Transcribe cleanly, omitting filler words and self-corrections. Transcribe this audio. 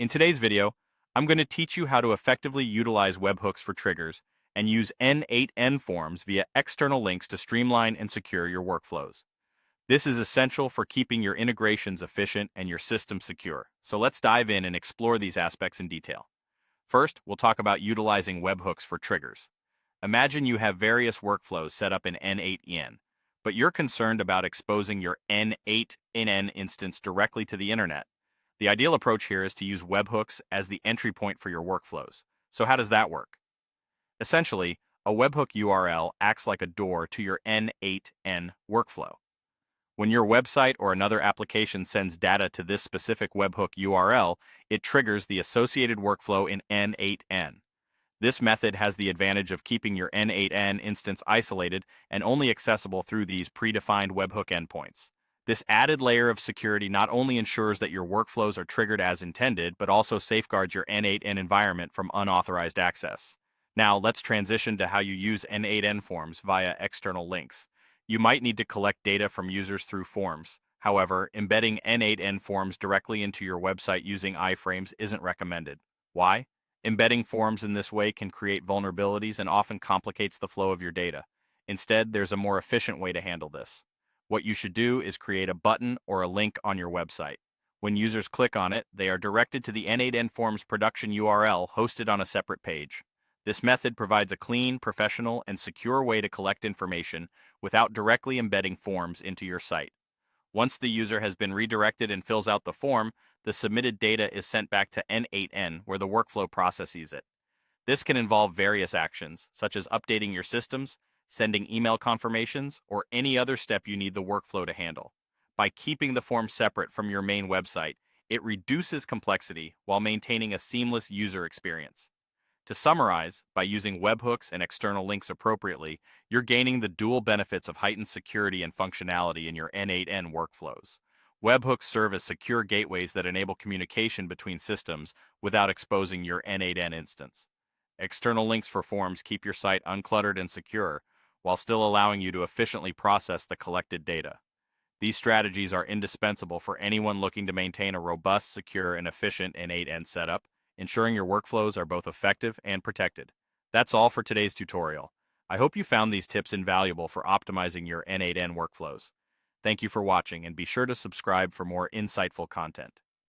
In today's video, I'm going to teach you how to effectively utilize webhooks for triggers and use n8n forms via external links to streamline and secure your workflows. This is essential for keeping your integrations efficient and your system secure. So let's dive in and explore these aspects in detail. First, we'll talk about utilizing webhooks for triggers. Imagine you have various workflows set up in n8n, but you're concerned about exposing your n8n instance directly to the internet. The ideal approach here is to use webhooks as the entry point for your workflows. So how does that work? Essentially, a webhook URL acts like a door to your n8n workflow. When your website or another application sends data to this specific webhook URL, it triggers the associated workflow in n8n. This method has the advantage of keeping your n8n instance isolated and only accessible through these predefined webhook endpoints. This added layer of security not only ensures that your workflows are triggered as intended, but also safeguards your n8n environment from unauthorized access. Now, let's transition to how you use n8n forms via external links. You might need to collect data from users through forms. However, embedding n8n forms directly into your website using iframes isn't recommended. Why? Embedding forms in this way can create vulnerabilities and often complicates the flow of your data. Instead, there's a more efficient way to handle this. What you should do is create a button or a link on your website. When users click on it, they are directed to the n8n forms production URL hosted on a separate page. This method provides a clean, professional, and secure way to collect information without directly embedding forms into your site. Once the user has been redirected and fills out the form, the submitted data is sent back to n8n, where the workflow processes it. This can involve various actions, such as updating your systems, sending email confirmations, or any other step you need the workflow to handle. By keeping the form separate from your main website, it reduces complexity while maintaining a seamless user experience. To summarize, by using webhooks and external links appropriately, you're gaining the dual benefits of heightened security and functionality in your n8n workflows. Webhooks serve as secure gateways that enable communication between systems without exposing your n8n instance. External links for forms keep your site uncluttered and secure, while still allowing you to efficiently process the collected data. These strategies are indispensable for anyone looking to maintain a robust, secure, and efficient n8n setup, ensuring your workflows are both effective and protected. That's all for today's tutorial. I hope you found these tips invaluable for optimizing your n8n workflows. Thank you for watching, and be sure to subscribe for more insightful content.